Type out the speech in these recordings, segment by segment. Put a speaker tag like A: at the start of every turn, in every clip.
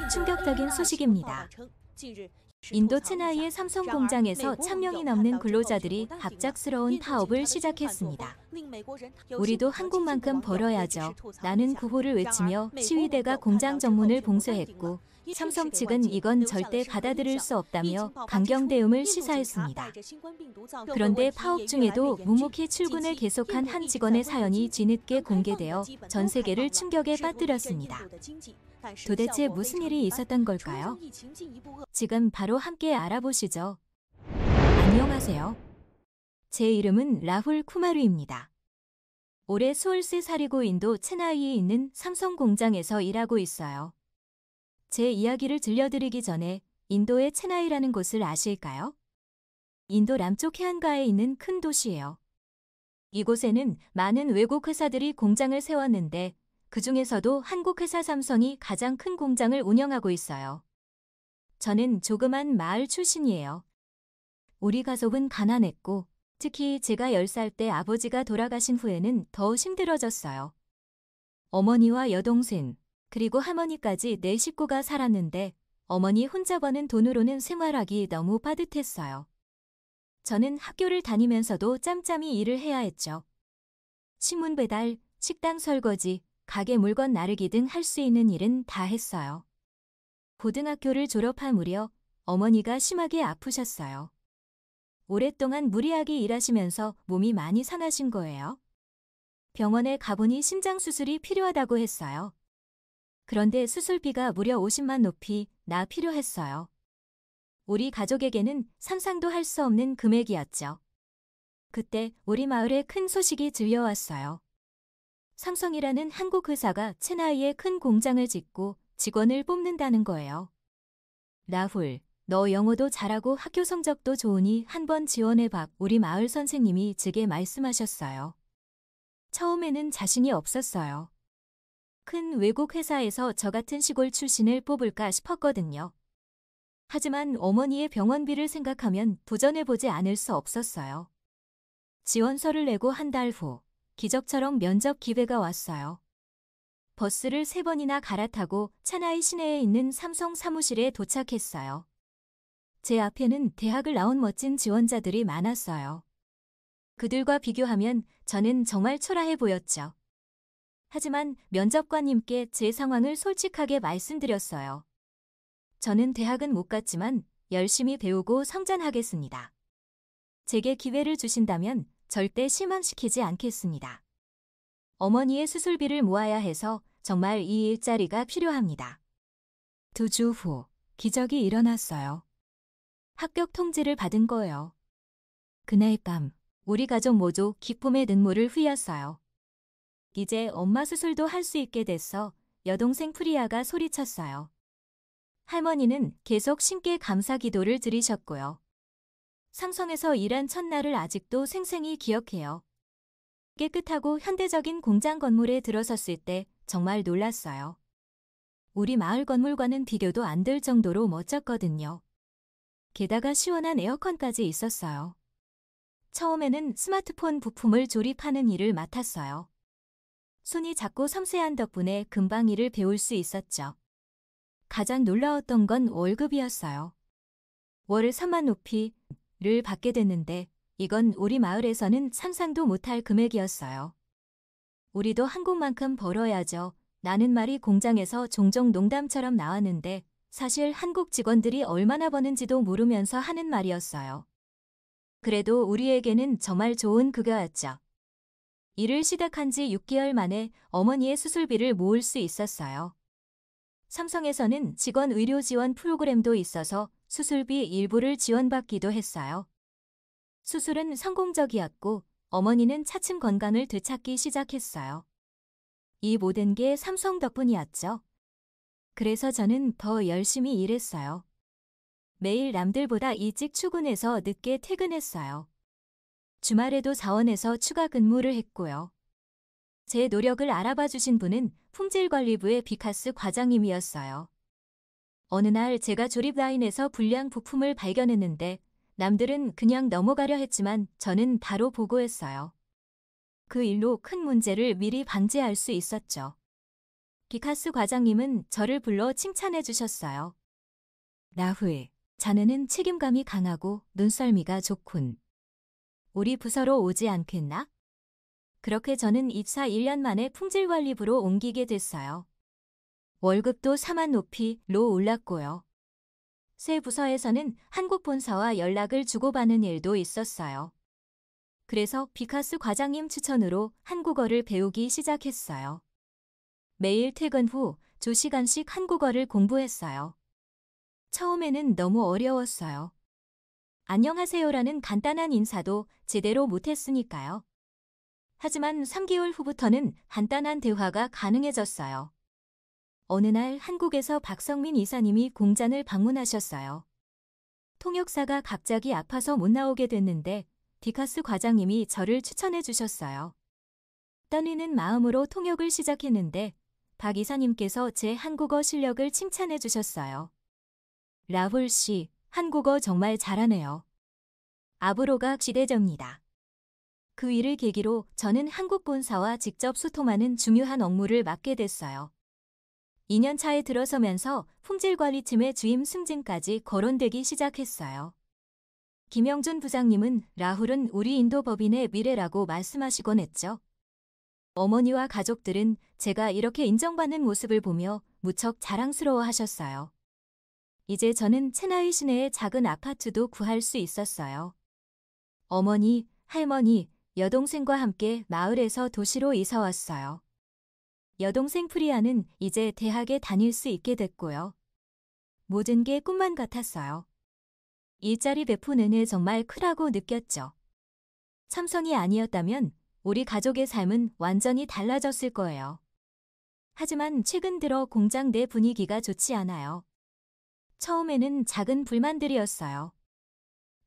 A: 충격적인 소식입니다. 인도 체나이의 삼성 공장에서 1000명이 넘는 근로자들이 갑작스러운 파업을 시작했습니다. 우리도 한국만큼 벌어야죠. 라는 구호를 외치며 시위대가 공장 정문을 봉쇄했고, 삼성 측은 이건 절대 받아들일 수 없다며 강경 대응을 시사했습니다. 그런데 파업 중에도 묵묵히 출근을 계속한 한 직원의 사연이 뒤늦게 공개되어 전 세계를 충격에 빠뜨렸습니다. 도대체 무슨 일이 있었던 걸까요? 지금 바로 함께 알아보시죠. 안녕하세요. 제 이름은 라훌 쿠마르입니다. 올해 20세 살이고 인도 체나이에 있는 삼성 공장에서 일하고 있어요. 제 이야기를 들려드리기 전에 인도의 체나이라는 곳을 아실까요? 인도 남쪽 해안가에 있는 큰 도시예요. 이곳에는 많은 외국 회사들이 공장을 세웠는데 그 중에서도 한국 회사 삼성이 가장 큰 공장을 운영하고 있어요. 저는 조그만 마을 출신이에요. 우리 가족은 가난했고 특히 제가 10살 때 아버지가 돌아가신 후에는 더 힘들어졌어요. 어머니와 여동생, 그리고 할머니까지 4식구가 살았는데 어머니 혼자 버는 돈으로는 생활하기 너무 빠듯했어요. 저는 학교를 다니면서도 짬짬이 일을 해야 했죠. 신문 배달, 식당 설거지, 가게 물건 나르기 등 할 수 있는 일은 다 했어요. 고등학교를 졸업한 무렵 어머니가 심하게 아프셨어요. 오랫동안 무리하게 일하시면서 몸이 많이 상하신 거예요. 병원에 가보니 심장 수술이 필요하다고 했어요. 그런데 수술비가 무려 50만 루피 나 필요했어요. 우리 가족에게는 상상도 할 수 없는 금액이었죠. 그때 우리 마을에 큰 소식이 들려왔어요. 삼성이라는 한국 회사가 체나이에 큰 공장을 짓고 직원을 뽑는다는 거예요. 라훌, 너 영어도 잘하고 학교 성적도 좋으니 한번 지원해봐. 우리 마을 선생님이 제게 말씀하셨어요. 처음에는 자신이 없었어요. 큰 외국 회사에서 저 같은 시골 출신을 뽑을까 싶었거든요. 하지만 어머니의 병원비를 생각하면 도전해보지 않을 수 없었어요. 지원서를 내고 한 달 후 기적처럼 면접 기회가 왔어요. 버스를 3번이나 갈아타고 차나이 시내에 있는 삼성 사무실에 도착했어요. 제 앞에는 대학을 나온 멋진 지원자들이 많았어요. 그들과 비교하면 저는 정말 초라해 보였죠. 하지만 면접관님께 제 상황을 솔직하게 말씀드렸어요. 저는 대학은 못 갔지만 열심히 배우고 성장하겠습니다. 제게 기회를 주신다면 절대 실망시키지 않겠습니다. 어머니의 수술비를 모아야 해서 정말 이 일자리가 필요합니다. 2주 후 기적이 일어났어요. 합격 통지를 받은 거예요. 그날 밤 우리 가족 모두 기쁨의 눈물을 흘렸어요. 이제 엄마 수술도 할 수 있게 됐어. 여동생 프리아가 소리쳤어요. 할머니는 계속 신께 감사 기도를 드리셨고요. 삼성에서 일한 첫날을 아직도 생생히 기억해요. 깨끗하고 현대적인 공장 건물에 들어섰을 때 정말 놀랐어요. 우리 마을 건물과는 비교도 안 될 정도로 멋졌거든요. 게다가 시원한 에어컨까지 있었어요. 처음에는 스마트폰 부품을 조립하는 일을 맡았어요. 손이 작고 섬세한 덕분에 금방 일을 배울 수 있었죠. 가장 놀라웠던 건 월급이었어요. 월 3만 루피를 받게 됐는데 이건 우리 마을에서는 상상도 못할 금액이었어요. 우리도 한국만큼 벌어야죠. 라는 말이 공장에서 종종 농담처럼 나왔는데 사실 한국 직원들이 얼마나 버는지도 모르면서 하는 말이었어요. 그래도 우리에게는 정말 좋은 급여였죠. 일을 시작한 지 6개월 만에 어머니의 수술비를 모을 수 있었어요. 삼성에서는 직원 의료 지원 프로그램도 있어서 수술비 일부를 지원받기도 했어요. 수술은 성공적이었고 어머니는 차츰 건강을 되찾기 시작했어요. 이 모든 게 삼성 덕분이었죠. 그래서 저는 더 열심히 일했어요. 매일 남들보다 일찍 출근해서 늦게 퇴근했어요. 주말에도 자원해서 추가 근무를 했고요. 제 노력을 알아봐 주신 분은 품질관리부의 비카스 과장님이었어요. 어느 날 제가 조립 라인에서 불량 부품을 발견했는데 남들은 그냥 넘어가려 했지만 저는 바로 보고했어요. 그 일로 큰 문제를 미리 방지할 수 있었죠. 비카스 과장님은 저를 불러 칭찬해 주셨어요. 라훌, 자네는 책임감이 강하고 눈썰미가 좋군. 우리 부서로 오지 않겠나? 그렇게 저는 입사 1년 만에 품질관리부로 옮기게 됐어요. 월급도 4만 높이로 올랐고요. 새 부서에서는 한국 본사와 연락을 주고받는 일도 있었어요. 그래서 비카스 과장님 추천으로 한국어를 배우기 시작했어요. 매일 퇴근 후 2시간씩 한국어를 공부했어요. 처음에는 너무 어려웠어요. 안녕하세요라는 간단한 인사도 제대로 못했으니까요. 하지만 3개월 후부터는 간단한 대화가 가능해졌어요. 어느 날 한국에서 박성민 이사님이 공장을 방문하셨어요. 통역사가 갑자기 아파서 못 나오게 됐는데 비카스 과장님이 저를 추천해 주셨어요. 떨리는 마음으로 통역을 시작했는데 박 이사님께서 제 한국어 실력을 칭찬해 주셨어요. 라훌 씨, 한국어 정말 잘하네요. 앞으로가 기대됩니다. 그 일을 계기로 저는 한국 본사와 직접 소통하는 중요한 업무를 맡게 됐어요. 2년 차에 들어서면서 품질관리팀의 주임 승진까지 거론되기 시작했어요. 김영준 부장님은 라훌은 우리 인도 법인의 미래라고 말씀하시곤 했죠. 어머니와 가족들은 제가 이렇게 인정받는 모습을 보며 무척 자랑스러워 하셨어요. 이제 저는 체나이 시내의 작은 아파트도 구할 수 있었어요. 어머니, 할머니, 여동생과 함께 마을에서 도시로 이사 왔어요. 여동생 프리아는 이제 대학에 다닐 수 있게 됐고요. 모든 게 꿈만 같았어요. 일자리 베푸는 애 정말 크다고 느꼈죠. 삼성이 아니었다면 우리 가족의 삶은 완전히 달라졌을 거예요. 하지만 최근 들어 공장 내 분위기가 좋지 않아요. 처음에는 작은 불만들이었어요.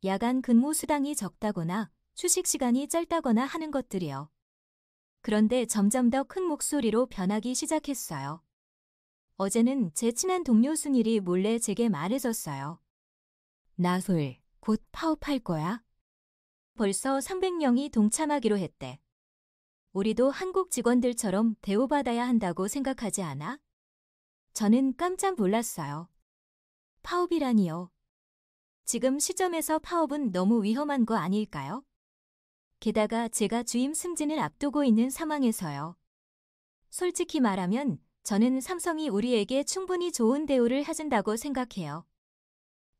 A: 야간 근무 수당이 적다거나 휴식 시간이 짧다거나 하는 것들이요. 그런데 점점 더 큰 목소리로 변하기 시작했어요. 어제는 제 친한 동료 순일이 몰래 제게 말해줬어요. 라훌, 곧 파업할 거야? 벌써 300명이 동참하기로 했대. 우리도 한국 직원들처럼 대우받아야 한다고 생각하지 않아? 저는 깜짝 놀랐어요. 파업이라니요. 지금 시점에서 파업은 너무 위험한 거 아닐까요? 게다가 제가 주임 승진을 앞두고 있는 상황에서요. 솔직히 말하면 저는 삼성이 우리에게 충분히 좋은 대우를 해준다고 생각해요.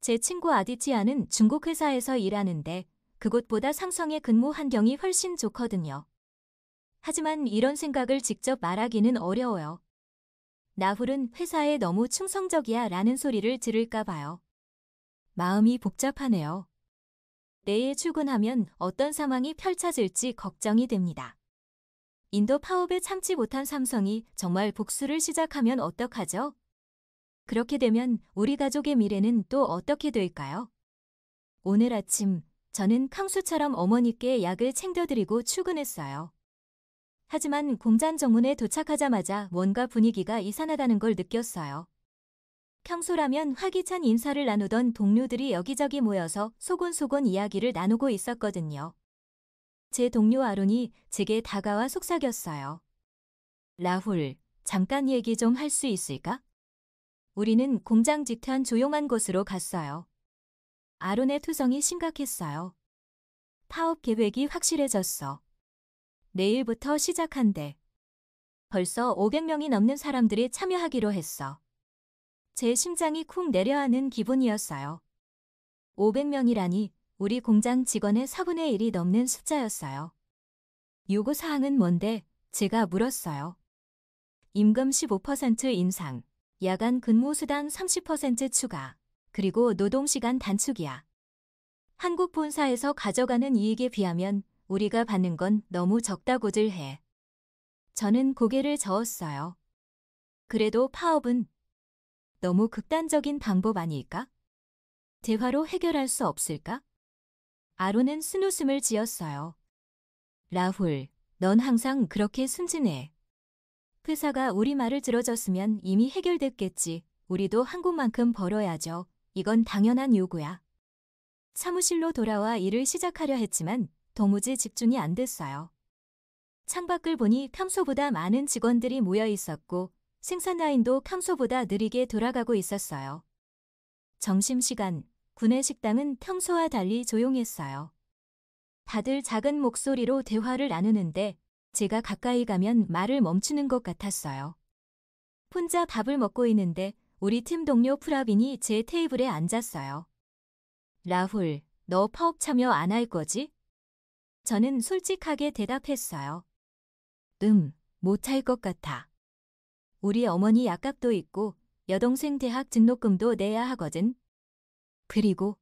A: 제 친구 아디티아는 중국 회사에서 일하는데 그곳보다 삼성의 근무 환경이 훨씬 좋거든요. 하지만 이런 생각을 직접 말하기는 어려워요. 라훌은 회사에 너무 충성적이야 라는 소리를 들을까 봐요. 마음이 복잡하네요. 내일 출근하면 어떤 상황이 펼쳐질지 걱정이 됩니다. 인도 파업에 참지 못한 삼성이 정말 복수를 시작하면 어떡하죠? 그렇게 되면 우리 가족의 미래는 또 어떻게 될까요? 오늘 아침 저는 캉수처럼 어머니께 약을 챙겨드리고 출근했어요. 하지만 공장 정문에 도착하자마자 뭔가 분위기가 이상하다는 걸 느꼈어요. 평소라면 활기찬 인사를 나누던 동료들이 여기저기 모여서 소곤소곤 이야기를 나누고 있었거든요. 제 동료 아론이 제게 다가와 속삭였어요. 라훌, 잠깐 얘기 좀 할 수 있을까? 우리는 공장 뒤편 조용한 곳으로 갔어요. 아론의 투성이 심각했어요. 파업 계획이 확실해졌어. 내일부터 시작한대. 벌써 500명이 넘는 사람들이 참여하기로 했어. 제 심장이 쿵 내려앉는 기분이었어요. 500명이라니 우리 공장 직원의 4분의 1이 넘는 숫자였어요. 요구사항은 뭔데? 제가 물었어요. 임금 15% 인상, 야간 근무수당 30% 추가, 그리고 노동시간 단축이야. 한국 본사에서 가져가는 이익에 비하면 우리가 받는 건 너무 적다고들 해. 저는 고개를 저었어요. 그래도 파업은 너무 극단적인 방법 아닐까? 대화로 해결할 수 없을까? 아론은 쓴웃음을 지었어요. 라훌, 넌 항상 그렇게 순진해. 회사가 우리 말을 들어줬으면 이미 해결됐겠지. 우리도 한국만큼 벌어야죠. 이건 당연한 요구야. 사무실로 돌아와 일을 시작하려 했지만 도무지 집중이 안 됐어요. 창밖을 보니 평소보다 많은 직원들이 모여 있었고 생산 라인도 평소보다 느리게 돌아가고 있었어요. 점심시간, 구내 식당은 평소와 달리 조용했어요. 다들 작은 목소리로 대화를 나누는데 제가 가까이 가면 말을 멈추는 것 같았어요. 혼자 밥을 먹고 있는데 우리 팀 동료 프라빈이 제 테이블에 앉았어요. 라훌, 너 파업 참여 안 할 거지? 저는 솔직하게 대답했어요. 못할 것 같아. 우리 어머니 약값도 있고 여동생 대학 등록금도 내야 하거든. 그리고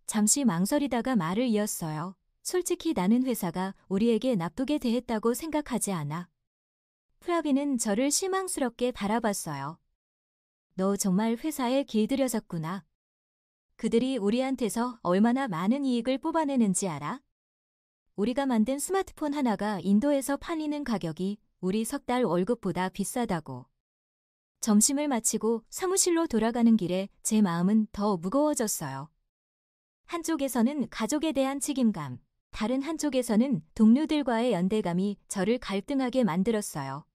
A: 잠시 망설이다가 말을 이었어요. 솔직히 나는 회사가 우리에게 나쁘게 대했다고 생각하지 않아. 프라빈은 저를 실망스럽게 바라봤어요. 너 정말 회사에 길들여졌구나. 그들이 우리한테서 얼마나 많은 이익을 뽑아내는지 알아? 우리가 만든 스마트폰 하나가 인도에서 팔리는 가격이 우리 석 달 월급보다 비싸다고. 점심을 마치고 사무실로 돌아가는 길에 제 마음은 더 무거워졌어요. 한쪽에서는 가족에 대한 책임감, 다른 한쪽에서는 동료들과의 연대감이 저를 갈등하게 만들었어요.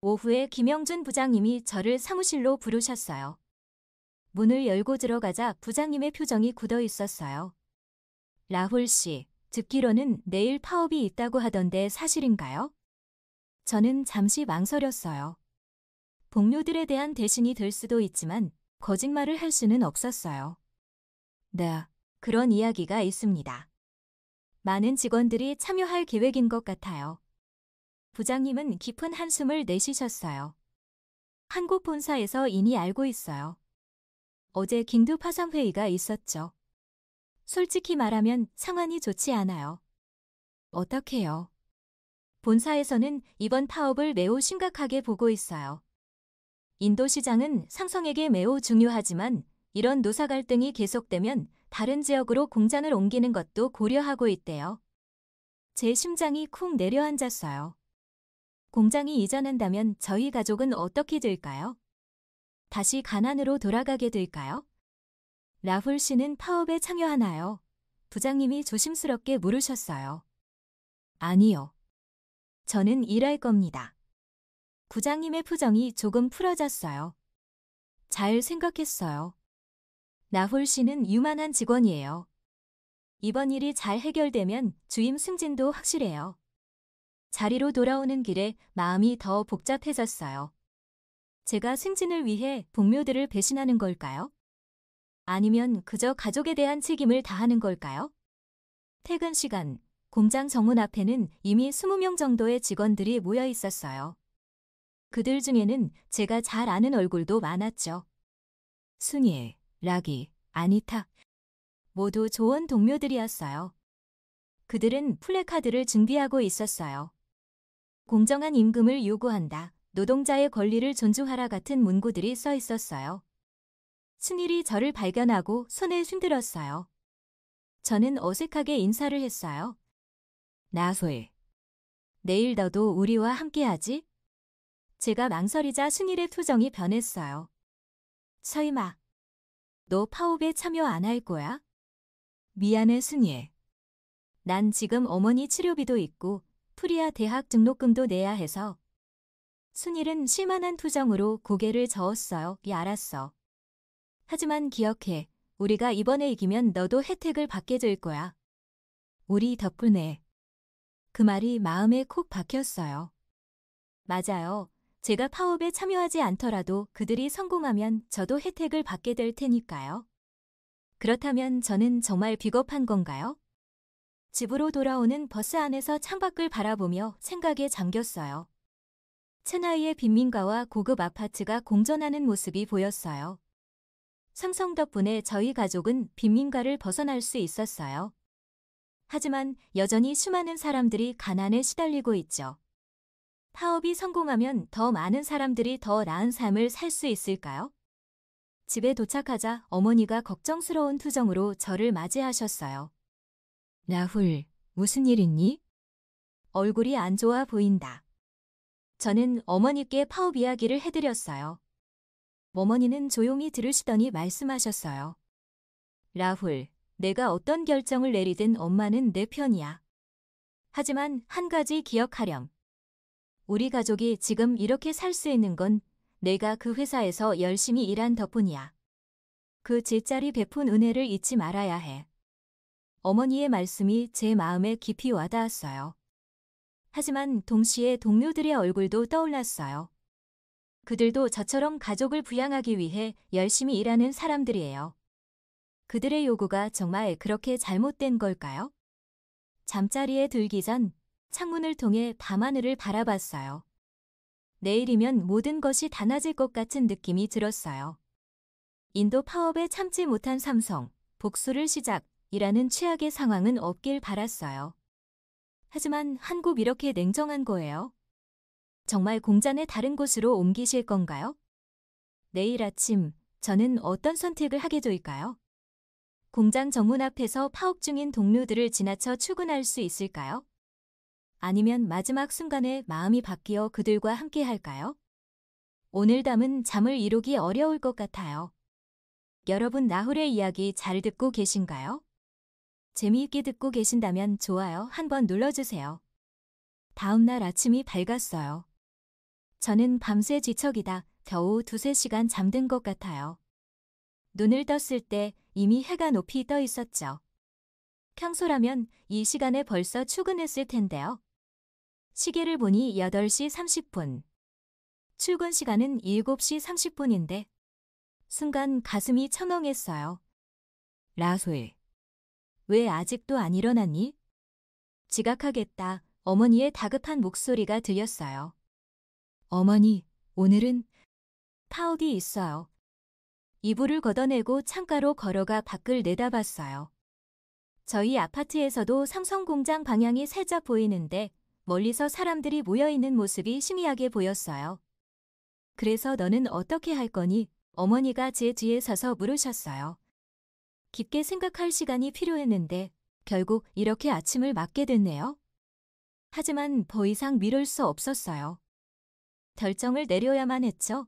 A: 오후에 김영준 부장님이 저를 사무실로 부르셨어요. 문을 열고 들어가자 부장님의 표정이 굳어 있었어요. 라훌 씨, 듣기로는 내일 파업이 있다고 하던데 사실인가요? 저는 잠시 망설였어요. 동료들에 대한 대신이 될 수도 있지만 거짓말을 할 수는 없었어요. 네, 그런 이야기가 있습니다. 많은 직원들이 참여할 계획인 것 같아요. 부장님은 깊은 한숨을 내쉬셨어요. 한국 본사에서 이미 알고 있어요. 어제 긴급 화상회의가 있었죠. 솔직히 말하면 상황이 좋지 않아요. 어떡해요? 본사에서는 이번 파업을 매우 심각하게 보고 있어요. 인도 시장은 삼성에게 매우 중요하지만 이런 노사 갈등이 계속되면 다른 지역으로 공장을 옮기는 것도 고려하고 있대요. 제 심장이 쿵 내려앉았어요. 공장이 이전한다면 저희 가족은 어떻게 될까요? 다시 가난으로 돌아가게 될까요? 라훌 씨는 파업에 참여하나요? 부장님이 조심스럽게 물으셨어요. 아니요. 저는 일할 겁니다. 부장님의 표정이 조금 풀어졌어요. 잘 생각했어요. 라훌 씨는 유만한 직원이에요. 이번 일이 잘 해결되면 주임 승진도 확실해요. 자리로 돌아오는 길에 마음이 더 복잡해졌어요. 제가 승진을 위해 동료들을 배신하는 걸까요? 아니면 그저 가족에 대한 책임을 다하는 걸까요? 퇴근 시간, 공장 정문 앞에는 이미 20명 정도의 직원들이 모여 있었어요. 그들 중에는 제가 잘 아는 얼굴도 많았죠. 순이, 라기, 아니타. 모두 좋은 동료들이었어요. 그들은 플래카드를 준비하고 있었어요. 공정한 임금을 요구한다. 노동자의 권리를 존중하라 같은 문구들이 써 있었어요. 순일이 저를 발견하고 손을 흔들었어요. 저는 어색하게 인사를 했어요. 라훌, 내일 너도 우리와 함께하지? 제가 망설이자 순일의 표정이 변했어요. 설마, 너 파업에 참여 안 할 거야? 미안해 순일. 난 지금 어머니 치료비도 있고 프리아 대학 등록금도 내야 해서. 순일은 실만한 표정으로 고개를 저었어요. 알았어. 하지만 기억해. 우리가 이번에 이기면 너도 혜택을 받게 될 거야. 우리 덕분에. 그 말이 마음에 콕 박혔어요. 맞아요. 제가 파업에 참여하지 않더라도 그들이 성공하면 저도 혜택을 받게 될 테니까요. 그렇다면 저는 정말 비겁한 건가요? 집으로 돌아오는 버스 안에서 창밖을 바라보며 생각에 잠겼어요. 체나이의 빈민가와 고급 아파트가 공존하는 모습이 보였어요. 삼성 덕분에 저희 가족은 빈민가를 벗어날 수 있었어요. 하지만 여전히 수많은 사람들이 가난에 시달리고 있죠. 파업이 성공하면 더 많은 사람들이 더 나은 삶을 살 수 있을까요? 집에 도착하자 어머니가 걱정스러운 표정으로 저를 맞이하셨어요. 라훌, 무슨 일 있니? 얼굴이 안 좋아 보인다. 저는 어머니께 파업 이야기를 해드렸어요. 어머니는 조용히 들으시더니 말씀하셨어요. 라훌, 내가 어떤 결정을 내리든 엄마는 내 편이야. 하지만 한 가지 기억하렴. 우리 가족이 지금 이렇게 살 수 있는 건 내가 그 회사에서 열심히 일한 덕분이야. 그 제자리 베푼 은혜를 잊지 말아야 해. 어머니의 말씀이 제 마음에 깊이 와닿았어요. 하지만 동시에 동료들의 얼굴도 떠올랐어요. 그들도 저처럼 가족을 부양하기 위해 열심히 일하는 사람들이에요. 그들의 요구가 정말 그렇게 잘못된 걸까요? 잠자리에 들기 전 창문을 통해 밤하늘을 바라봤어요. 내일이면 모든 것이 달라질 것 같은 느낌이 들었어요. 인도 파업에 참지 못한 삼성, 복수를 시작이라는 최악의 상황은 없길 바랐어요. 하지만 한국 이렇게 냉정한 거예요? 정말 공장을 다른 곳으로 옮기실 건가요? 내일 아침 저는 어떤 선택을 하게 될까요? 공장 정문 앞에서 파업 중인 동료들을 지나쳐 출근할 수 있을까요? 아니면 마지막 순간에 마음이 바뀌어 그들과 함께 할까요? 오늘 밤은 잠을 이루기 어려울 것 같아요. 여러분 라훌의 이야기 잘 듣고 계신가요? 재미있게 듣고 계신다면 좋아요 한번 눌러주세요. 다음 날 아침이 밝았어요. 저는 밤새 뒤척이다 겨우 2~3시간 잠든 것 같아요. 눈을 떴을 때 이미 해가 높이 떠 있었죠. 평소라면 이 시간에 벌써 출근했을 텐데요. 시계를 보니 8시 30분. 출근 시간은 7시 30분인데 순간 가슴이 철렁했어요. 라솔, 왜 아직도 안 일어났니? 지각하겠다. 어머니의 다급한 목소리가 들렸어요. 어머니, 오늘은 파업이 있어요. 이불을 걷어내고 창가로 걸어가 밖을 내다봤어요. 저희 아파트에서도 삼성공장 방향이 살짝 보이는데 멀리서 사람들이 모여있는 모습이 희미하게 보였어요. 그래서 너는 어떻게 할 거니? 어머니가 제 뒤에 서서 물으셨어요. 깊게 생각할 시간이 필요했는데 결국 이렇게 아침을 맞게 됐네요. 하지만 더 이상 미룰 수 없었어요. 결정을 내려야만 했죠.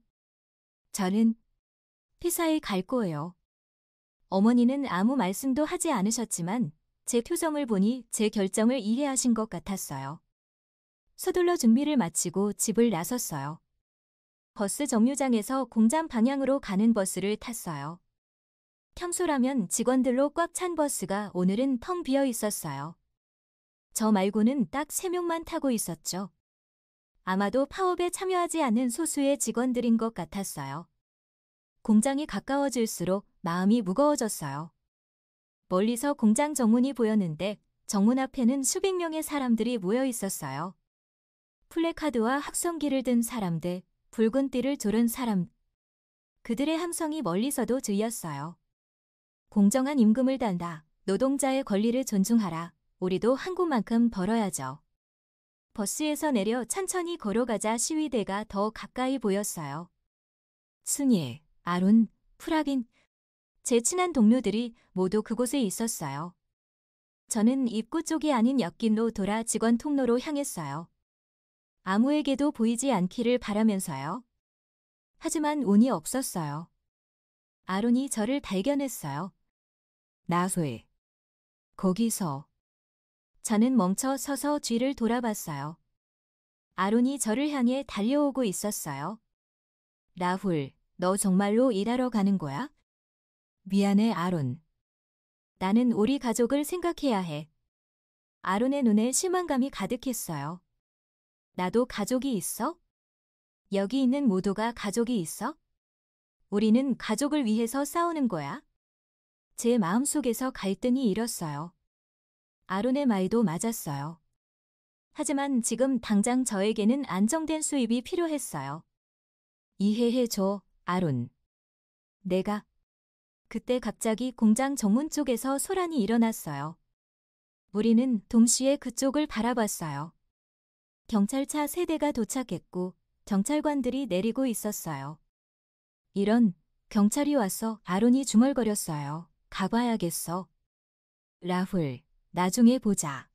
A: 저는 회사에 갈 거예요. 어머니는 아무 말씀도 하지 않으셨지만 제 표정을 보니 제 결정을 이해하신 것 같았어요. 서둘러 준비를 마치고 집을 나섰어요. 버스 정류장에서 공장 방향으로 가는 버스를 탔어요. 평소라면 직원들로 꽉 찬 버스가 오늘은 텅 비어 있었어요. 저 말고는 딱 3명만 타고 있었죠. 아마도 파업에 참여하지 않은 소수의 직원들인 것 같았어요. 공장이 가까워질수록 마음이 무거워졌어요. 멀리서 공장 정문이 보였는데 정문 앞에는 수백 명의 사람들이 모여 있었어요. 플래카드와 확성기를 든 사람들, 붉은 띠를 두른 사람. 그들의 함성이 멀리서도 들렸어요. 공정한 임금을 단다. 노동자의 권리를 존중하라. 우리도 한국만큼 벌어야죠. 버스에서 내려 천천히 걸어가자 시위대가 더 가까이 보였어요. 순일, 아론, 프라긴, 제 친한 동료들이 모두 그곳에 있었어요. 저는 입구 쪽이 아닌 옆길로 돌아 직원 통로로 향했어요. 아무에게도 보이지 않기를 바라면서요. 하지만 운이 없었어요. 아론이 저를 발견했어요. 나솔. 거기서. 저는 멈춰 서서 뒤를 돌아봤어요. 아론이 저를 향해 달려오고 있었어요. 라훌, 너 정말로 일하러 가는 거야? 미안해, 아론. 나는 우리 가족을 생각해야 해. 아론의 눈에 실망감이 가득했어요. 나도 가족이 있어? 여기 있는 모두가 가족이 있어? 우리는 가족을 위해서 싸우는 거야? 제 마음속에서 갈등이 일었어요. 아론의 말도 맞았어요. 하지만 지금 당장 저에게는 안정된 수입이 필요했어요. 이해해줘, 아론. 내가. 그때 갑자기 공장 정문 쪽에서 소란이 일어났어요. 우리는 동시에 그쪽을 바라봤어요. 경찰차 3대가 도착했고 경찰관들이 내리고 있었어요. 이런, 경찰이 와서 아론이 중얼거렸어요. 가봐야겠어. 라훌, 나중에 보자.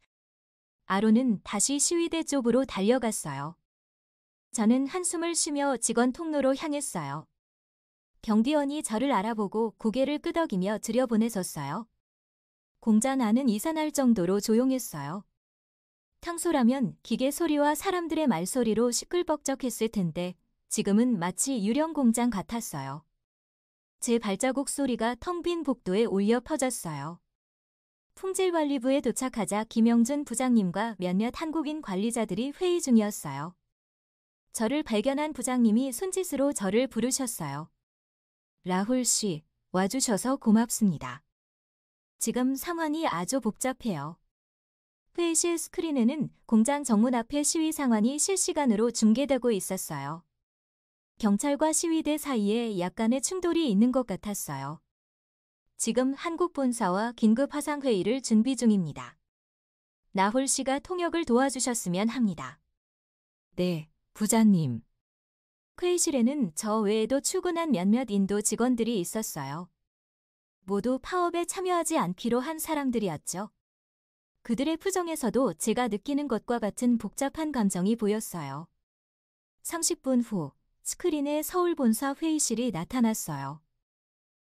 A: 아론은 다시 시위대 쪽으로 달려갔어요. 저는 한숨을 쉬며 직원 통로로 향했어요. 경비원이 저를 알아보고 고개를 끄덕이며 들여보내졌어요. 공장 안은 이산할 정도로 조용했어요. 평소라면 기계 소리와 사람들의 말소리로 시끌벅적했을 텐데 지금은 마치 유령 공장 같았어요. 제 발자국 소리가 텅 빈 복도에 울려 퍼졌어요. 품질관리부에 도착하자 김영준 부장님과 몇몇 한국인 관리자들이 회의 중이었어요. 저를 발견한 부장님이 손짓으로 저를 부르셨어요. 라훌 씨, 와주셔서 고맙습니다. 지금 상황이 아주 복잡해요. 회의실 스크린에는 공장 정문 앞의 시위 상황이 실시간으로 중계되고 있었어요. 경찰과 시위대 사이에 약간의 충돌이 있는 것 같았어요. 지금 한국 본사와 긴급 화상회의를 준비 중입니다. 라훌 씨가 통역을 도와주셨으면 합니다. 네, 부장님. 회의실에는 저 외에도 출근한 몇몇 인도 직원들이 있었어요. 모두 파업에 참여하지 않기로 한 사람들이었죠. 그들의 표정에서도 제가 느끼는 것과 같은 복잡한 감정이 보였어요. 30분 후 스크린에 서울 본사 회의실이 나타났어요.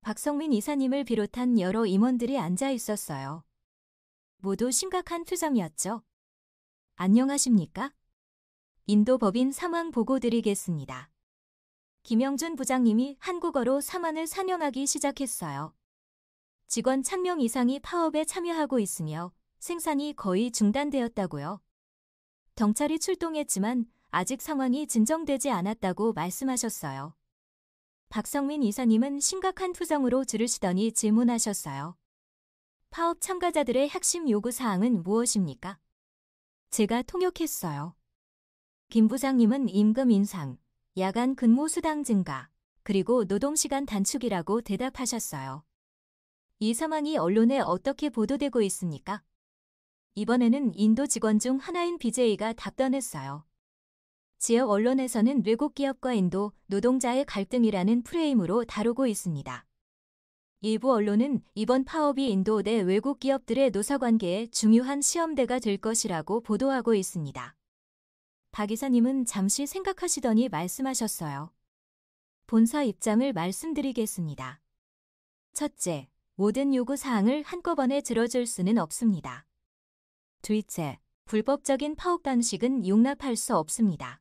A: 박성민 이사님을 비롯한 여러 임원들이 앉아 있었어요. 모두 심각한 표정이었죠. 안녕하십니까? 인도 법인 사망 보고 드리겠습니다. 김영준 부장님이 한국어로 사망을 산영하기 시작했어요. 직원 1000명 이상이 파업에 참여하고 있으며 생산이 거의 중단되었다고요. 경찰이 출동했지만 아직 상황이 진정되지 않았다고 말씀하셨어요. 박성민 이사님은 심각한 표정으로 들으시더니 질문하셨어요. 파업 참가자들의 핵심 요구사항은 무엇입니까? 제가 통역했어요. 김 부장님은 임금 인상, 야간 근무 수당 증가, 그리고 노동시간 단축이라고 대답하셨어요. 이 상황이 언론에 어떻게 보도되고 있습니까? 이번에는 인도 직원 중 하나인 BJ가 답변했어요. 지역 언론에서는 외국 기업과 인도 노동자의 갈등이라는 프레임으로 다루고 있습니다. 일부 언론은 이번 파업이 인도 내 외국 기업들의 노사관계에 중요한 시험대가 될 것이라고 보도하고 있습니다. 박 이사님은 잠시 생각하시더니 말씀하셨어요. 본사 입장을 말씀드리겠습니다. 첫째, 모든 요구사항을 한꺼번에 들어줄 수는 없습니다. 둘째, 불법적인 파업 방식은 용납할 수 없습니다.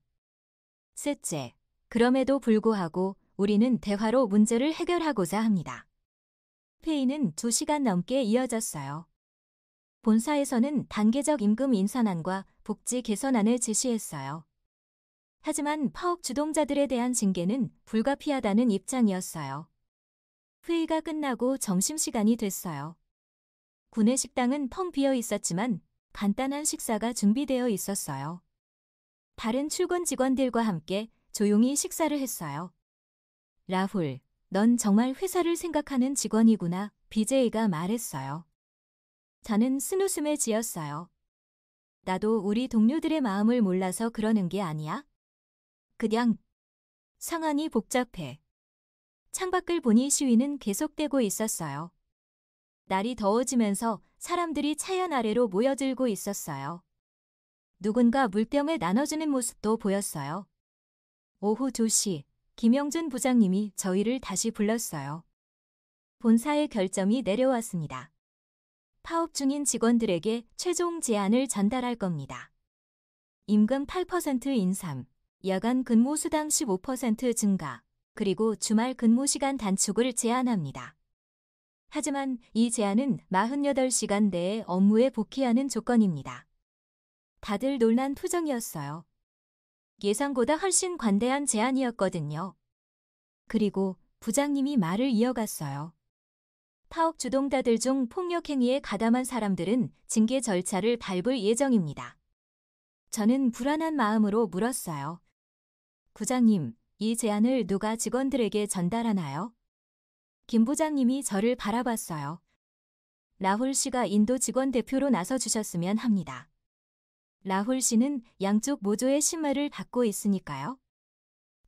A: 셋째, 그럼에도 불구하고 우리는 대화로 문제를 해결하고자 합니다. 회의는 2시간 넘게 이어졌어요. 본사에서는 단계적 임금 인상안과 복지 개선안을 제시했어요. 하지만 파업 주동자들에 대한 징계는 불가피하다는 입장이었어요. 회의가 끝나고 점심시간이 됐어요. 구내 식당은 텅 비어 있었지만 간단한 식사가 준비되어 있었어요. 다른 출근 직원들과 함께 조용히 식사를 했어요. 라훌, 넌 정말 회사를 생각하는 직원이구나, BJ가 말했어요. 저는 쓴웃음을 지었어요. 나도 우리 동료들의 마음을 몰라서 그러는 게 아니야? 그냥 상황이 복잡해. 창밖을 보니 시위는 계속되고 있었어요. 날이 더워지면서 사람들이 차연 아래로 모여들고 있었어요. 누군가 물병을 나눠주는 모습도 보였어요. 오후 2시, 김영준 부장님이 저희를 다시 불렀어요. 본사의 결정이 내려왔습니다. 파업 중인 직원들에게 최종 제안을 전달할 겁니다. 임금 8% 인상, 야간 근무 수당 15% 증가, 그리고 주말 근무 시간 단축을 제안합니다. 하지만 이 제안은 48시간 내에 업무에 복귀하는 조건입니다. 다들 놀란 표정이었어요. 예상보다 훨씬 관대한 제안이었거든요. 그리고 부장님이 말을 이어갔어요. 파업 주동자들 중 폭력 행위에 가담한 사람들은 징계 절차를 밟을 예정입니다. 저는 불안한 마음으로 물었어요. 부장님, 이 제안을 누가 직원들에게 전달하나요? 김 부장님이 저를 바라봤어요. 라훌 씨가 인도 직원 대표로 나서주셨으면 합니다. 라훌 씨는 양쪽 모조의 신뢰를 받고 있으니까요.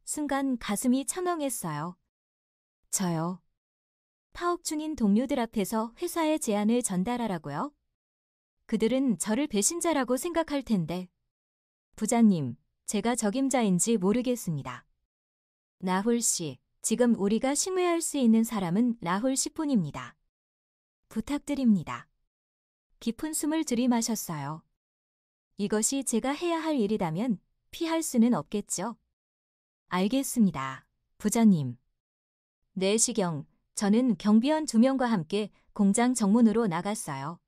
A: 순간 가슴이 철렁했어요. 저요. 파업 중인 동료들 앞에서 회사의 제안을 전달하라고요? 그들은 저를 배신자라고 생각할 텐데. 부장님, 제가 적임자인지 모르겠습니다. 라훌 씨, 지금 우리가 신뢰할 수 있는 사람은 라훌 씨뿐입니다. 부탁드립니다. 깊은 숨을 들이마셨어요. 이것이 제가 해야 할 일이라면 피할 수는 없겠죠. 알겠습니다. 부장님. 4시경, 저는 경비원 2명과 함께 공장 정문으로 나갔어요.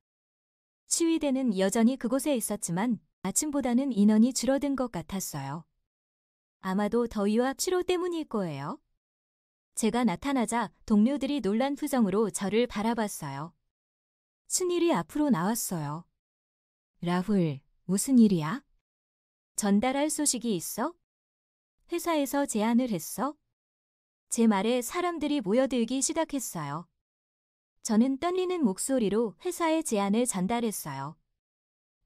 A: 시위대는 여전히 그곳에 있었지만 아침보다는 인원이 줄어든 것 같았어요. 아마도 더위와 피로 때문일 거예요. 제가 나타나자 동료들이 놀란 표정으로 저를 바라봤어요. 순일이 앞으로 나왔어요. 라훌, 무슨 일이야? 전달할 소식이 있어? 회사에서 제안을 했어? 제 말에 사람들이 모여들기 시작했어요. 저는 떨리는 목소리로 회사의 제안을 전달했어요.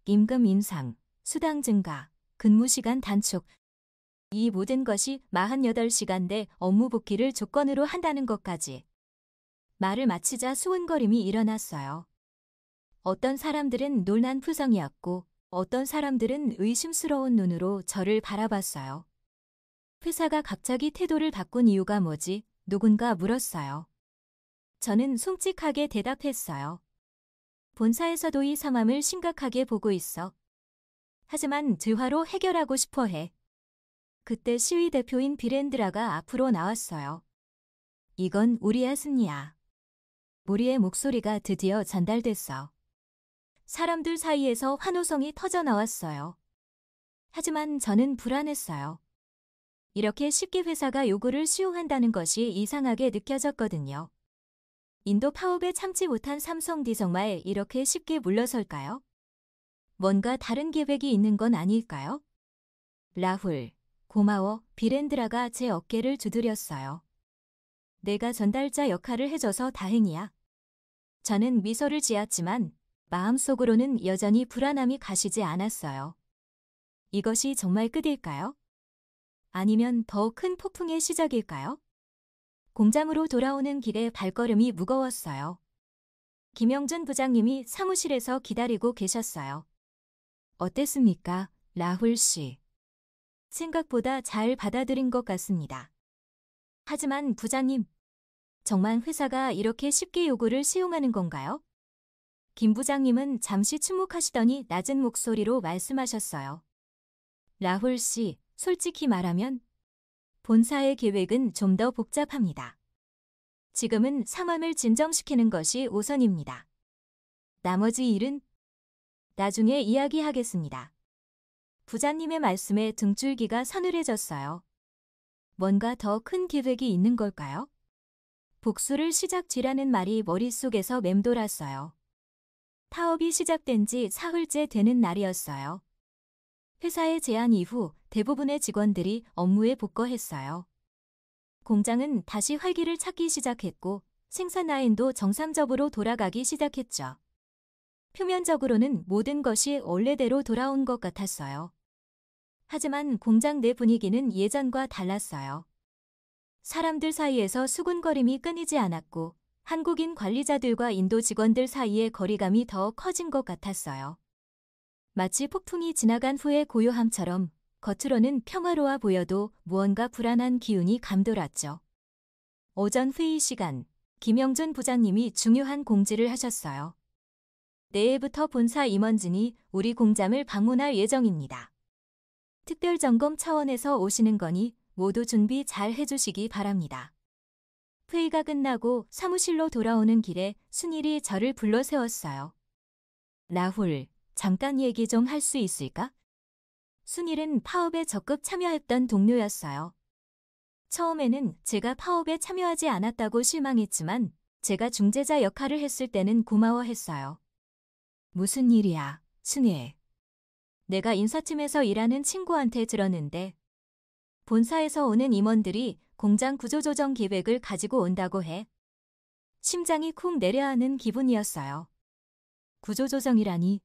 A: 임금 인상, 수당 증가, 근무 시간 단축. 이 모든 것이 48시간대 업무 복귀를 조건으로 한다는 것까지. 말을 마치자 수군거림이 일어났어요. 어떤 사람들은 놀란 표정이었고 어떤 사람들은 의심스러운 눈으로 저를 바라봤어요. 회사가 갑자기 태도를 바꾼 이유가 뭐지? 누군가 물었어요. 저는 솔직하게 대답했어요. 본사에서도 이 상황을 심각하게 보고 있어. 하지만 대화로 해결하고 싶어 해. 그때 시위 대표인 비렌드라가 앞으로 나왔어요. 이건 우리의 승리야. 우리의 목소리가 드디어 전달됐어. 사람들 사이에서 환호성이 터져 나왔어요. 하지만 저는 불안했어요. 이렇게 쉽게 회사가 요구를 수용한다는 것이 이상하게 느껴졌거든요. 인도 파업에 참지 못한 삼성이 정말 이렇게 쉽게 물러설까요? 뭔가 다른 계획이 있는 건 아닐까요? 라훌, 고마워. 비렌드라가 제 어깨를 두드렸어요. 내가 전달자 역할을 해줘서 다행이야. 저는 미소를 지었지만 마음속으로는 여전히 불안함이 가시지 않았어요. 이것이 정말 끝일까요? 아니면 더 큰 폭풍의 시작일까요? 공장으로 돌아오는 길에 발걸음이 무거웠어요. 김영준 부장님이 사무실에서 기다리고 계셨어요. 어땠습니까, 라훌 씨? 생각보다 잘 받아들인 것 같습니다. 하지만 부장님, 정말 회사가 이렇게 쉽게 요구를 수용하는 건가요? 김 부장님은 잠시 침묵하시더니 낮은 목소리로 말씀하셨어요. 라훌 씨, 솔직히 말하면 본사의 계획은 좀 더 복잡합니다. 지금은 상황을 진정시키는 것이 우선입니다. 나머지 일은 나중에 이야기하겠습니다. 부장님의 말씀에 등줄기가 서늘해졌어요. 뭔가 더 큰 계획이 있는 걸까요? 복수를 시작지라는 말이 머릿속에서 맴돌았어요. 파업이 시작된 지 사흘째 되는 날이었어요. 회사의 제안 이후 대부분의 직원들이 업무에 복귀했어요. 공장은 다시 활기를 찾기 시작했고 생산 라인도 정상적으로 돌아가기 시작했죠. 표면적으로는 모든 것이 원래대로 돌아온 것 같았어요. 하지만 공장 내 분위기는 예전과 달랐어요. 사람들 사이에서 수군거림이 끊이지 않았고 한국인 관리자들과 인도 직원들 사이의 거리감이 더 커진 것 같았어요. 마치 폭풍이 지나간 후의 고요함처럼 겉으로는 평화로워 보여도 무언가 불안한 기운이 감돌았죠. 오전 회의 시간, 김영준 부장님이 중요한 공지를 하셨어요. 내일부터 본사 임원진이 우리 공장을 방문할 예정입니다. 특별 점검 차원에서 오시는 거니 모두 준비 잘 해주시기 바랍니다. 회의가 끝나고 사무실로 돌아오는 길에 순일이 저를 불러 세웠어요. 라훌, 잠깐 얘기 좀 할 수 있을까? 순일은 파업에 적극 참여했던 동료였어요. 처음에는 제가 파업에 참여하지 않았다고 실망했지만 제가 중재자 역할을 했을 때는 고마워했어요. 무슨 일이야, 순일? 내가 인사팀에서 일하는 친구한테 들었는데 본사에서 오는 임원들이 공장 구조조정 계획을 가지고 온다고 해. 심장이 쿵 내려앉는 기분이었어요. 구조조정이라니.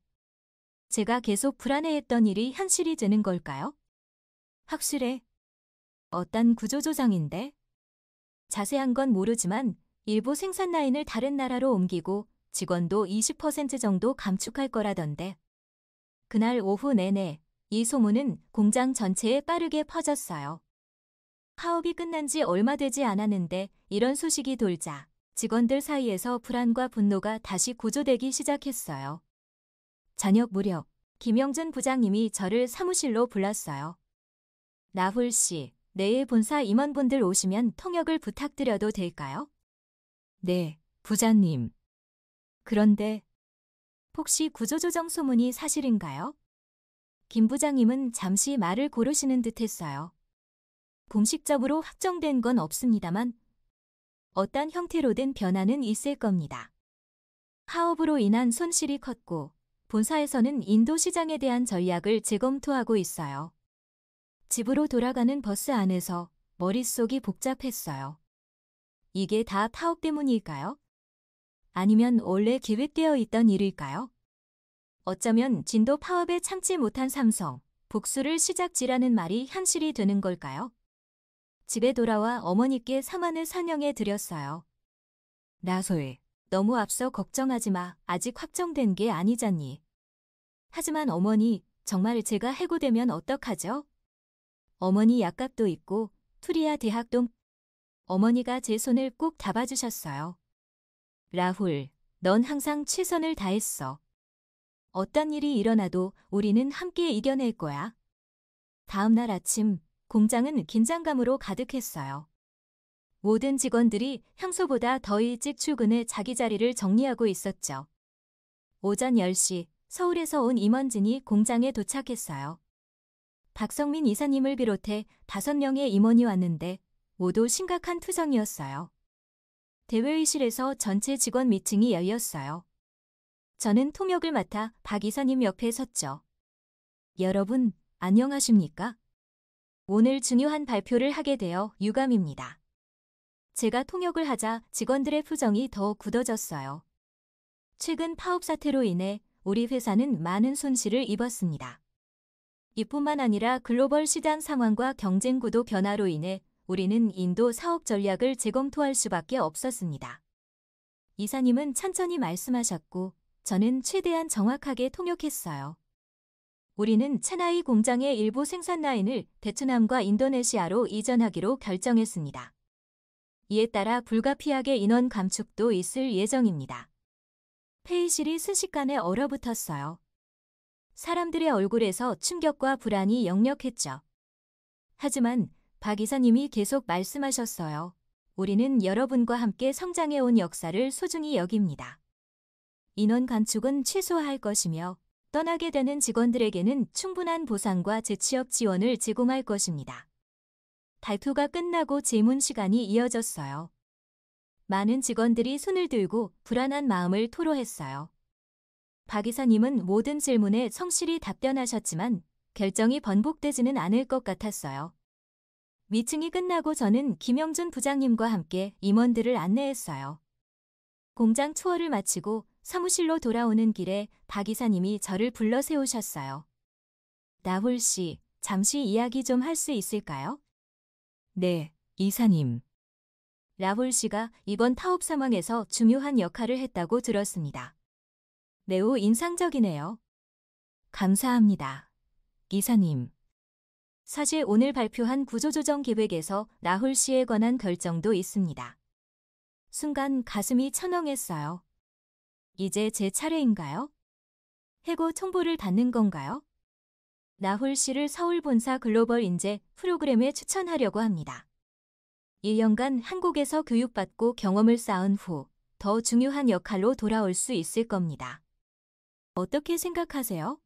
A: 제가 계속 불안해했던 일이 현실이 되는 걸까요? 확실해. 어떤 구조조정인데? 자세한 건 모르지만 일부 생산 라인을 다른 나라로 옮기고 직원도 20% 정도 감축할 거라던데. 그날 오후 내내 이 소문은 공장 전체에 빠르게 퍼졌어요. 파업이 끝난 지 얼마 되지 않았는데 이런 소식이 돌자 직원들 사이에서 불안과 분노가 다시 고조되기 시작했어요. 저녁 무렵 김영준 부장님이 저를 사무실로 불렀어요. 라훌 씨, 내일 본사 임원분들 오시면 통역을 부탁드려도 될까요? 네, 부장님. 그런데 혹시 구조조정 소문이 사실인가요? 김 부장님은 잠시 말을 고르시는 듯 했어요. 공식적으로 확정된 건 없습니다만 어떤 형태로든 변화는 있을 겁니다. 파업으로 인한 손실이 컸고 본사에서는 인도 시장에 대한 전략을 재검토하고 있어요. 집으로 돌아가는 버스 안에서 머릿속이 복잡했어요. 이게 다 파업 때문일까요? 아니면 원래 계획되어 있던 일일까요? 어쩌면 진도 파업에 참지 못한 삼성, 복수를 시작지라는 말이 현실이 되는 걸까요? 집에 돌아와 어머니께 사안을 설명해 드렸어요. 라솔, 너무 앞서 걱정하지 마. 아직 확정된 게 아니잖니. 하지만 어머니, 정말 제가 해고되면 어떡하죠? 어머니 약값도 있고 투리아 대학동. 어머니가 제 손을 꼭 잡아주셨어요. 라훌, 넌 항상 최선을 다했어. 어떤 일이 일어나도 우리는 함께 이겨낼 거야. 다음 날 아침, 공장은 긴장감으로 가득했어요. 모든 직원들이 평소보다 더 일찍 출근해 자기 자리를 정리하고 있었죠. 오전 10시, 서울에서 온 임원진이 공장에 도착했어요. 박성민 이사님을 비롯해 5명의 임원이 왔는데 모두 심각한 투정이었어요. 대회의실에서 전체 직원 미팅이 열렸어요. 저는 통역을 맡아 박 이사님 옆에 섰죠. 여러분, 안녕하십니까? 오늘 중요한 발표를 하게 되어 유감입니다. 제가 통역을 하자 직원들의 표정이 더 굳어졌어요. 최근 파업 사태로 인해 우리 회사는 많은 손실을 입었습니다. 이뿐만 아니라 글로벌 시장 상황과 경쟁 구도 변화로 인해 우리는 인도 사업 전략을 재검토할 수밖에 없었습니다. 이사님은 천천히 말씀하셨고 저는 최대한 정확하게 통역했어요. 우리는 체나이 공장의 일부 생산 라인을 베트남과 인도네시아로 이전하기로 결정했습니다. 이에 따라 불가피하게 인원 감축도 있을 예정입니다. 회의실이 순식간에 얼어붙었어요. 사람들의 얼굴에서 충격과 불안이 역력했죠. 하지만 박 이사님이 계속 말씀하셨어요. 우리는 여러분과 함께 성장해온 역사를 소중히 여깁니다. 인원 감축은 최소화할 것이며 떠나게 되는 직원들에게는 충분한 보상과 재취업 지원을 제공할 것입니다. 발표가 끝나고 질문 시간이 이어졌어요. 많은 직원들이 손을 들고 불안한 마음을 토로했어요. 박 이사님은 모든 질문에 성실히 답변하셨지만 결정이 번복되지는 않을 것 같았어요. 미팅이 끝나고 저는 김영준 부장님과 함께 임원들을 안내했어요. 공장 투어를 마치고 사무실로 돌아오는 길에 박 이사님이 저를 불러 세우셨어요. 라훌 씨, 잠시 이야기 좀 할 수 있을까요? 네, 이사님. 라훌 씨가 이번 파업 상황에서 중요한 역할을 했다고 들었습니다. 매우 인상적이네요. 감사합니다. 이사님. 사실 오늘 발표한 구조조정 계획에서 라훌 씨에 관한 결정도 있습니다. 순간 가슴이 천렁했어요. 이제 제 차례인가요? 해고 통보를 받는 건가요? 라훌 씨를 서울 본사 글로벌 인재 프로그램에 추천하려고 합니다. 1년간 한국에서 교육받고 경험을 쌓은 후 더 중요한 역할로 돌아올 수 있을 겁니다. 어떻게 생각하세요?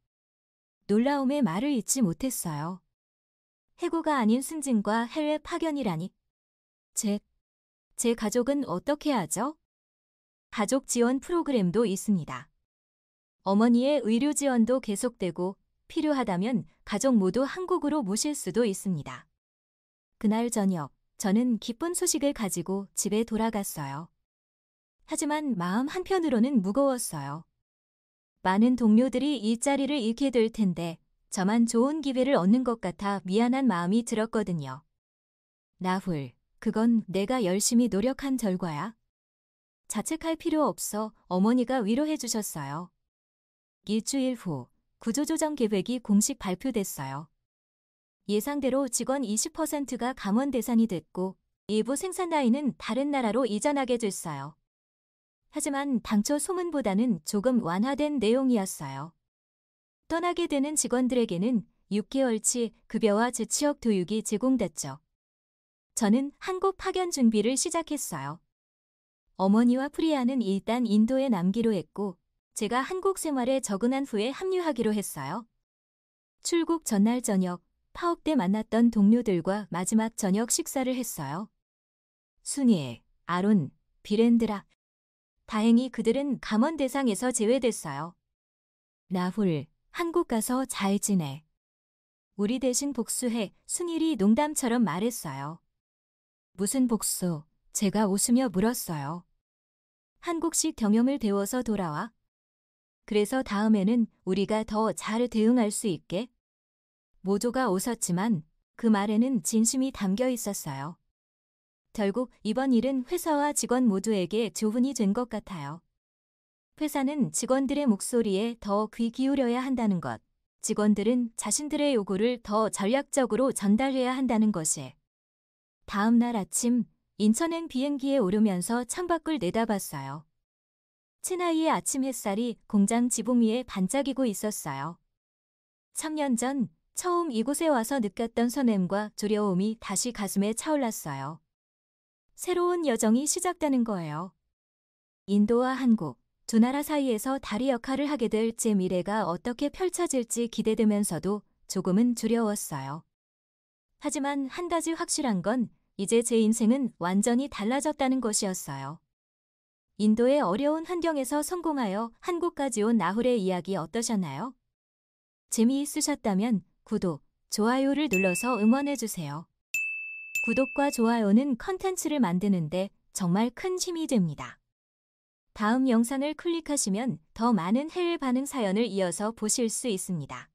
A: 놀라움에 말을 잇지 못했어요. 해고가 아닌 승진과 해외 파견이라니. 제 가족은 어떻게 하죠? 가족 지원 프로그램도 있습니다. 어머니의 의료 지원도 계속되고 필요하다면 가족 모두 한국으로 모실 수도 있습니다. 그날 저녁, 저는 기쁜 소식을 가지고 집에 돌아갔어요. 하지만 마음 한편으로는 무거웠어요. 많은 동료들이 일자리를 잃게 될 텐데 저만 좋은 기회를 얻는 것 같아 미안한 마음이 들었거든요. 라훌, 그건 내가 열심히 노력한 결과야. 자책할 필요 없어. 어머니가 위로해 주셨어요. 일주일 후 구조조정 계획이 공식 발표됐어요. 예상대로 직원 20%가 감원 대상이 됐고 일부 생산 라인은 다른 나라로 이전하게 됐어요. 하지만 당초 소문보다는 조금 완화된 내용이었어요. 떠나게 되는 직원들에게는 6개월치 급여와 재취업 교육이 제공됐죠. 저는 한국 파견 준비를 시작했어요. 어머니와 프리아는 일단 인도에 남기로 했고 제가 한국 생활에 적응한 후에 합류하기로 했어요. 출국 전날 저녁 파업 때 만났던 동료들과 마지막 저녁 식사를 했어요. 순이, 아론, 비렌드라. 다행히 그들은 감원 대상에서 제외됐어요. 라훌, 한국 가서 잘 지내. 우리 대신 복수해, 순일이 농담처럼 말했어요. 무슨 복수? 제가 웃으며 물었어요. 한국식 경영을 배워서 돌아와. 그래서 다음에는 우리가 더 잘 대응할 수 있게. 모조가 웃었지만 그 말에는 진심이 담겨 있었어요. 결국 이번 일은 회사와 직원 모두에게 교훈이 된 것 같아요. 회사는 직원들의 목소리에 더 귀 기울여야 한다는 것, 직원들은 자신들의 요구를 더 전략적으로 전달해야 한다는 것이. 다음 날 아침 인천행 비행기에 오르면서 창밖을 내다봤어요. 체나이의 아침 햇살이 공장 지붕 위에 반짝이고 있었어요. 3년 전 처음 이곳에 와서 느꼈던 설렘과 두려움이 다시 가슴에 차올랐어요. 새로운 여정이 시작되는 거예요. 인도와 한국, 두 나라 사이에서 다리 역할을 하게 될 제 미래가 어떻게 펼쳐질지 기대되면서도 조금은 두려웠어요. 하지만 한 가지 확실한 건 이제 제 인생은 완전히 달라졌다는 것이었어요. 인도의 어려운 환경에서 성공하여 한국까지 온 나훌의 이야기 어떠셨나요? 재미있으셨다면 구독, 좋아요를 눌러서 응원해주세요. 구독과 좋아요는 컨텐츠를 만드는데 정말 큰 힘이 됩니다. 다음 영상을 클릭하시면 더 많은 해외 반응 사연을 이어서 보실 수 있습니다.